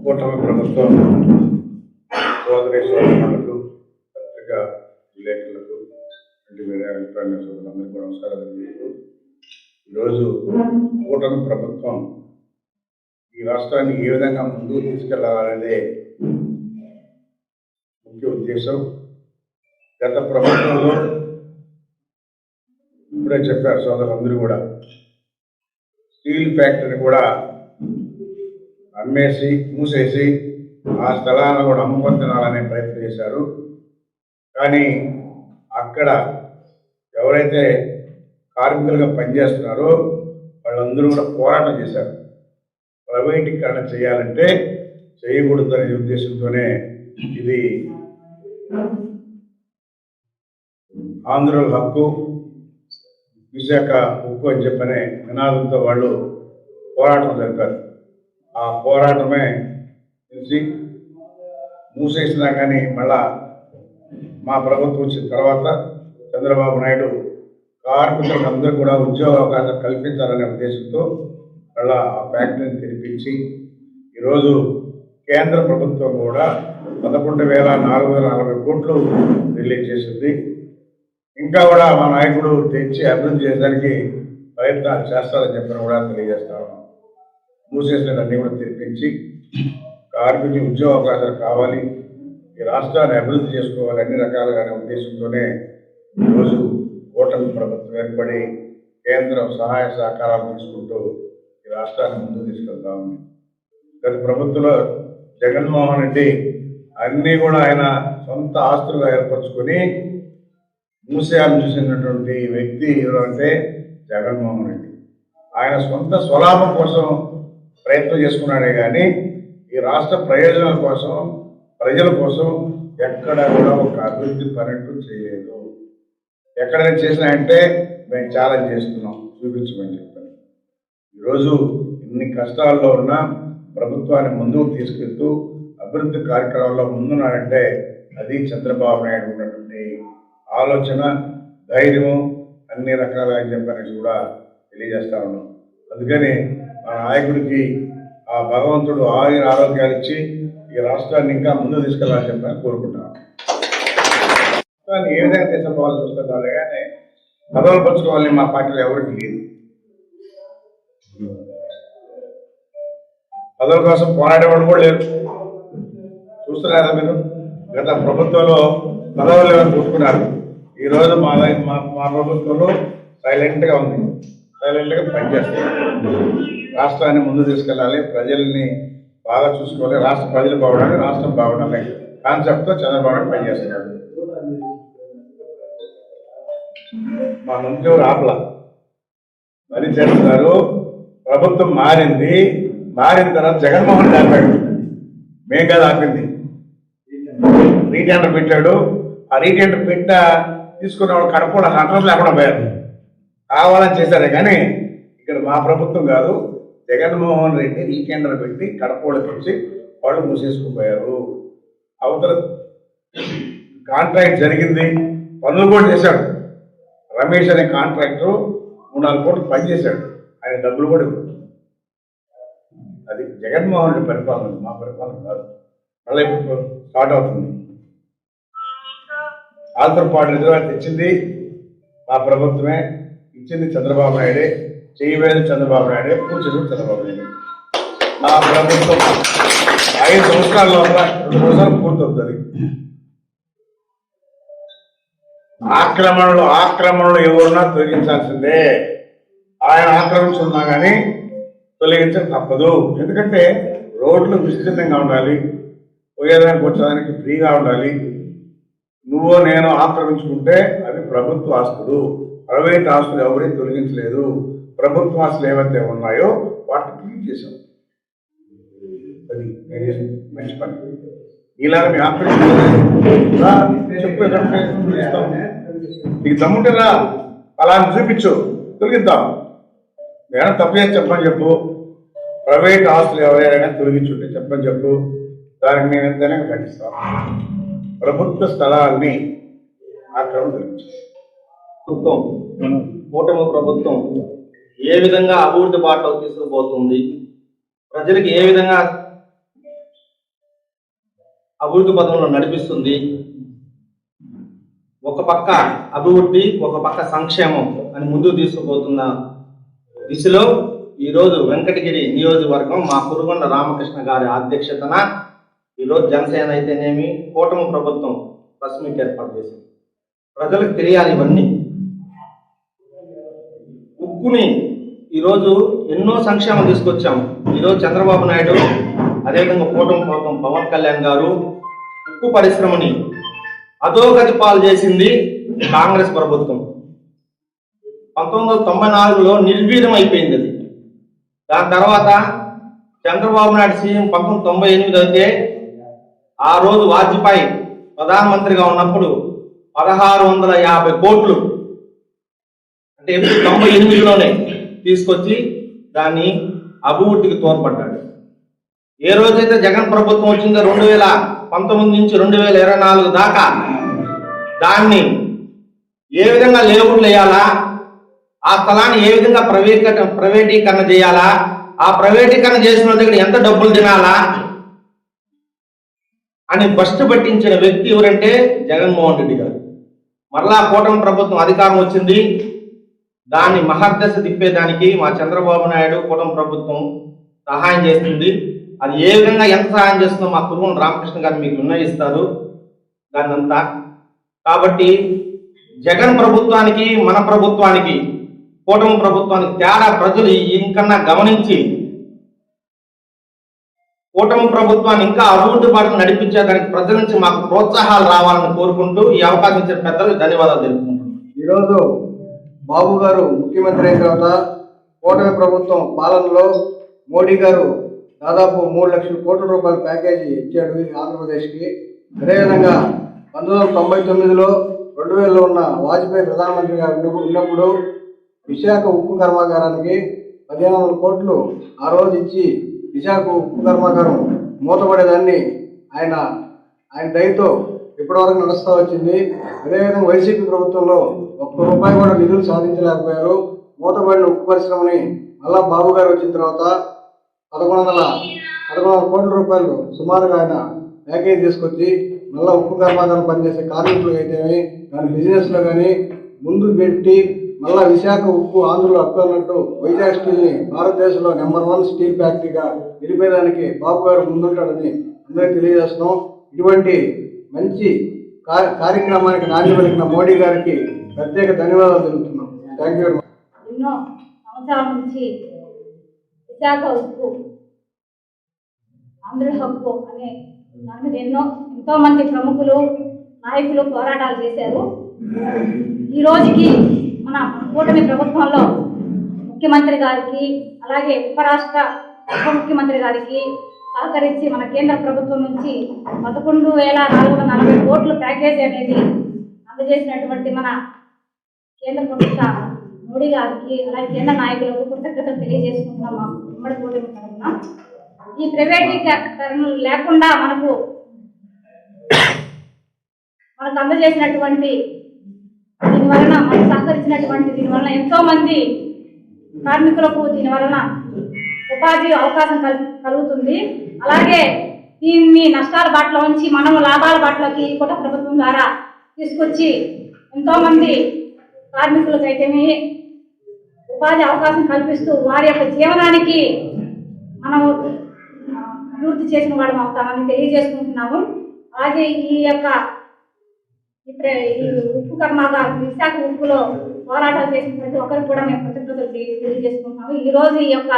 కూటమి ప్రభుత్వం సోదరి సోదరులకు పత్రికా విలేకరులకు ఎలక్ట్రానిక్ సోదరులందరికీ కూడా నమస్కారం తెలియజేస్తూ ఈరోజు కూటమి ప్రభుత్వం ఈ రాష్ట్రాన్ని ఏ విధంగా ముందుకు తీసుకెళ్లాలనేదే ముఖ్య ఉద్దేశం. గత ప్రభుత్వంలో ఇప్పుడే చెప్పారు సోదరులందరూ కూడా స్టీల్ ఫ్యాక్టరీ కూడా అమ్మేసి మూసేసి ఆ స్థలాలను కూడా అమ్ముకొని తినాలనే ప్రయత్నం చేశారు. కానీ అక్కడ ఎవరైతే కార్మికులుగా పనిచేస్తున్నారో వాళ్ళందరూ కూడా పోరాటం చేశారు. ప్రైవేటీకరణ చేయాలంటే చేయకూడదనే ఉద్దేశంతోనే ఇది ఆంధ్రుల హక్కు, విశాఖ ఉక్కు అని చెప్పనే నినాదంతో వాళ్ళు పోరాటం జరిపారు. ఆ పోరాటమే తెలిసి మూసేసినా కానీ మళ్ళా మా ప్రభుత్వం వచ్చిన తర్వాత చంద్రబాబు నాయుడు కార్మికులకు అందరూ కూడా ఉద్యోగ అవకాశం కల్పించాలనే ఉద్దేశంతో మళ్ళా ఆ ఫ్యాక్టరీని తెరిపించి ఈరోజు కేంద్ర ప్రభుత్వం కూడా 11,440 కోట్లు రిలీజ్ చేసింది. ఇంకా కూడా మా నాయకుడు తెచ్చి అభివృద్ధి చేయడానికి ప్రయత్నాలు చేస్తారని చెప్పిన కూడా తెలియజేస్తా ఉన్నాం. మూసేసినవన్నీ కూడా తెరిపించి కార్మికులు ఉద్యోగ అవకాశాలు కావాలి, ఈ రాష్ట్రాన్ని అభివృద్ధి చేసుకోవాలి అన్ని రకాలుగానే ఉద్దేశంతోనే ఈరోజు కూటమి ప్రభుత్వం ఏర్పడి కేంద్రం సహాయ సహకారాలు తీసుకుంటూ ఈ రాష్ట్రాన్ని ముందుకు తీసుకెళ్తా ఉంది. గత ప్రభుత్వంలో జగన్మోహన్ రెడ్డి అన్నీ కూడా ఆయన సొంత ఆస్తులుగా ఏర్పరచుకొని మూసేయాలని చూసినటువంటి వ్యక్తి ఎవరంటే జగన్మోహన్ రెడ్డి. ఆయన సొంత స్వలాభం కోసం ప్రయత్నం చేసుకున్నాడే కానీ ఈ రాష్ట్ర ప్రయోజనాల కోసం ప్రజల కోసం ఎక్కడ కూడా ఒక అభివృద్ధి పన్నట్టు చేయలేదు. ఎక్కడైనా చేసినాయంటే మేము ఛాలెంజ్ చేస్తున్నాం, చూపించమని చెప్పాను. ఈరోజు ఇన్ని కష్టాల్లో ఉన్న ప్రభుత్వాన్ని ముందుకు తీసుకెళ్తూ అభివృద్ధి కార్యక్రమాల్లో ముందున్నాడంటే అది చంద్రబాబు నాయుడు ఉన్నటువంటి ఆలోచన, ధైర్యము అన్ని రకాలుగా చెప్పని కూడా తెలియజేస్తా ఉన్నాం. అందుకని మా నాయకుడికి ఆ భగవంతుడు ఆరోగ్యాలు ఇచ్చి ఈ రాష్ట్రాన్ని ఇంకా ముందుకు తీసుకెళ్ళాలని చెప్పని కోరుకుంటున్నాను. ఏ విధంగా తీసుకోవాలని చూస్తున్నారే కానీ పదవులు పంచుకోవాలని మా పార్టీలో ఎవరికి లేదు. పదవుల కోసం పోరాడేవాడు కూడా లేరు. చూస్తున్నారా మీరు? గత ప్రభుత్వంలో పదవులు ఏమైనా చూసుకున్నారు. ఈరోజు మా ప్రభుత్వంలో సైలెంట్గా ఉంది, సైలెంట్గా పనిచేస్తారు. రాష్ట్రాన్ని ముందు తీసుకెళ్ళాలి, ప్రజల్ని బాగా చూసుకోవాలి, రాష్ట్ర ప్రజలు బాగుండాలి, రాష్ట్రం బాగుండాలి కాన్సెప్ట్తో చంద్రబాబు నాయుడు పనిచేస్తున్నాడు. మా నుంచి ఆపల పని చేస్తున్నారు. ప్రభుత్వం మారింది, మారిన తర్వాత జగన్మోహన్ రెడ్డి ఆపాడు, మేం కాదు ఆపింది. రీటెండర్ పెట్టాడు. ఆ రీటెండర్ తీసుకున్న వాళ్ళు కడపలో అడ్రస్ లేకుండా పోయారు. కావాలని చేశారే కానీ ఇక్కడ మా ప్రభుత్వం కాదు, జగన్మోహన్ రెడ్డి రీటెండర్ పెట్టి కడపలోకి వచ్చి వాళ్ళు మూసేసుకుపోయారు. అవతల కాంట్రాక్ట్ జరిగింది, పనులు కూడా చేశాడు. రమేష్ అనే కాంట్రాక్టర్ 3-4 కోట్లు పనిచేశాడు, ఆయన డబ్బులు కూడా ఇవ్వడు. అది జగన్మోహన్ రెడ్డి పరిపాలన, మా పరిపాలన కాదు. మళ్ళీ ఇప్పుడు స్టార్ట్ అవుతుంది. ఆంధ్రపాటు రిజర్వాయర్ తెచ్చింది మా ప్రభుత్వమే, ఇచ్చింది చంద్రబాబు నాయుడే, చేయవేది చంద్రబాబు నాయుడే, పూర్తి చంద్రబాబు నాయుడు. నా ప్రభుత్వం 5 సంవత్సరాల లోపల 2 సంవత్సరాలు పూర్తవుతుంది. ఆక్రమణలు ఎవరున్నా తొలగించాల్సిందే. ఆయన ఆక్రమించున్నా కానీ తొలగించక తప్పదు. ఎందుకంటే రోడ్లు విస్తృతంగా ఉండాలి, పోయేదానికి వచ్చేదానికి ఫ్రీగా ఉండాలి. నువ్వు నేను ఆక్రమించుకుంటే అవి ప్రభుత్వ ఆస్తులు, ప్రైవేట్ ఆస్తులు ఎవరైనా తొలగించలేదు. ప్రభుత్వ ఆస్తులు ఏవైతే ఉన్నాయో వాటిని క్లీన్ చేశాం. అది మంచి పని. ఇలాగ మీ ఆక్రమించుకోలేదు నీకు దమ్ముంటే రా, అలా చూపించు, తొలగిద్దాం. నేను తప్పు చేసి చెప్పని చెప్పు. ప్రైవేట్ ఆస్తులు ఎవరైనా తొలగించుంటే చెప్పని చెప్పు, దానికి నేను ఎంతైనా ఖండిస్తాను. ప్రభుత్వ స్థలాల్ని ఆక్రమణ తొలగించాను. కూటమి ప్రభుత్వం ఏ విధంగా అభివృద్ధి బాటలో తీసుకుపోతుంది, ప్రజలకు ఏ విధంగా అభివృద్ధి పదంలో నడిపిస్తుంది. ఒక పక్క అభివృద్ధి, ఒక పక్క సంక్షేమం అని ముందుకు తీసుకుపోతున్న దిశలో ఈరోజు వెంకటగిరి నియోజకవర్గం మా కురుగొండ రామకృష్ణ గారి అధ్యక్షతన ఈరోజు జనసేన అయితేనేమి కూటమి ప్రభుత్వం ప్రెస్ మీట్ ఏర్పాటు చేసింది. ప్రజలకు తెలియాలి ఇవన్నీ. ఉక్కుని ఈరోజు ఎన్నో సంక్షేమం తీసుకొచ్చాము. ఈరోజు చంద్రబాబు నాయుడు, అదేవిధంగా కూటమి ప్రభుత్వం పవన్ కళ్యాణ్ గారు ఉక్కు పరిశ్రమని అధోగతి పాలు చేసింది కాంగ్రెస్ ప్రభుత్వం. 1994లో నిర్వీర్యం అయిపోయింది అది. దాని తర్వాత చంద్రబాబు నాయుడు సీఎం 1998 అయితే ఆ రోజు వాజ్పేయి ప్రధానమంత్రిగా ఉన్నప్పుడు 1650 కోట్లు అంటే ఎప్పుడు 98లోనే తీసుకొచ్చి దాన్ని అభివృద్ధికి తోడ్పడ్డాడు. ఏ రోజైతే జగన్ ప్రభుత్వం వచ్చిందో 2019 నుంచి 2024 దాకా దాన్ని ఏ విధంగా లేఅవుట్లు వేయాలా, ఆ స్థలాన్ని ఏ విధంగా ప్రైవేటీకరణ చేయాలా, ఆ ప్రైవేటీకరణ చేసిన దగ్గర ఎంత డబ్బులు తినాలా అని బస్టు పట్టించిన వ్యక్తి ఎవరంటే జగన్మోహన్ రెడ్డి గారు. మరలా కూటమి ప్రభుత్వం అధికారం వచ్చింది. దాన్ని మహర్దశ తిప్పేదానికి మా చంద్రబాబు నాయుడు కూటమి ప్రభుత్వం సహాయం చేస్తుంది. అది ఏ విధంగా ఎంత సహాయం చేస్తుందో మా కురుగొండ రామకృష్ణ గారు మీకు నిర్ణయిస్తారు దాన్నంతా. కాబట్టి జగన్ ప్రభుత్వానికి మన ప్రభుత్వానికి కూటమి ప్రభుత్వానికి తేడా ప్రజలు ఇంకన్నా గమనించి కూటమి ప్రభుత్వాన్ని ఇంకా అభివృద్ధి బాటలు నడిపించేదానికి ప్రజల నుంచి మాకు ప్రోత్సాహాలు రావాలని కోరుకుంటూ ఈ అవకాశం ఇచ్చిన పెద్దలకు ధన్యవాదాలు తెలుపుకుంటున్నాను. ఈరోజు బాబు గారు ముఖ్యమంత్రి అయిన తర్వాత కూటమి ప్రభుత్వం పాలనలో మోడీ గారు దాదాపు 3 లక్షల కోట్ల రూపాయల ప్యాకేజీ ఇచ్చాడు ఆంధ్రప్రదేశ్కి. అదేవిధంగా 1999లో 2000లో ఉన్న వాజ్పేయి ప్రధానమంత్రి గారు ఉన్నప్పుడు విశాఖ ఉక్కు కర్మాగారానికి 1500 కోట్లు ఆ రోజు ఇచ్చి విశాఖ ఉక్కు కర్మాగారం మూతపడేదాన్ని ఆయన దయతో ఇప్పటివరకు నడుస్తూ వచ్చింది. అదేవిధంగా వైసీపీ ప్రభుత్వంలో ₹1 కూడా నిధులు సాధించలేకపోయారు. మూతపడిన ఉక్కు పరిశ్రమని మళ్ళా బాబు గారు వచ్చిన తర్వాత 1100 కోట్ల రూపాయలు సుమారుగా ఆయన ప్యాకేజ్ తీసుకొచ్చి మళ్ళీ ఉక్కు కర్మాగారం పనిచేసే కార్మికులు అయితేనే దాని బిజినెస్లో కానీ ముందు పెట్టి మళ్ళా విశాఖ ఉక్కు ఆంధ్రలో అన్నట్టు వైజాగ్ స్టీల్ని భారతదేశంలో నంబర్ 1 స్టీల్ ఫ్యాక్టరీగా నిలిపేదానికి బాబు గారు ముందుంటాడని అందరికీ తెలియజేస్తున్నాం. ఇటువంటి మంచి కార్యక్రమానికి నాంది పలికిన మోడీ గారికి ప్రత్యేక ధన్యవాదాలు తెలుపుతున్నాం. Thank you. ఎన్నో సంవత్సరాల నుంచి విశాఖ ఉక్కు ఆంధ్ర హక్కు అనే దాని మీద ఎంతో మంది ప్రముఖులు నాయకులు పోరాటాలు చేశారు. ఈ రోజుకి మన కూటమి ప్రభుత్వంలో ముఖ్యమంత్రి గారికి అలాగే ఉప ముఖ్యమంత్రి గారికి సహకరించి మన కేంద్ర ప్రభుత్వం నుంచి 11,440 కోట్ల ప్యాకేజీ అనేది అందజేసినటువంటి మన కేంద్ర ప్రభుత్వ మోడీ గారికి అలాగే కేంద్ర నాయకులకు కృతజ్ఞతలు తెలియజేసుకుంటున్నాం. మా ఉమ్మడి కూటమి తరఫున ఈ ప్రైవేటీకరణ లేకుండా మనకు అందజేసినటువంటి దీనివలన మనకు సహకరించినటువంటి దీనివలన ఎంతో మంది కార్మికులకు దీనివలన ఉపాధి అవకాశం కలుగుతుంది. అలాగే దీన్ని నష్టాల బాటలో ఉంచి మనము లాభాల బాటలోకి కూడా ప్రభుత్వం ద్వారా తీసుకొచ్చి ఎంతో మంది కార్మికులకైతేనే ఉపాధి అవకాశం కల్పిస్తూ వారి యొక్క జీవనానికి మనము అభివృద్ధి చేసిన వాళ్ళం అవుతామని తెలియజేసుకుంటున్నాము. అలాగే ఈ ఉక్కు కర్మాగారం విశాఖ ఉక్కులో పోరాటాలు చేసిన ప్రతి ఒక్కరు కూడా మేము కృతజ్ఞతలు తెలియజేసుకుంటున్నాము. ఈ రోజు ఈ యొక్క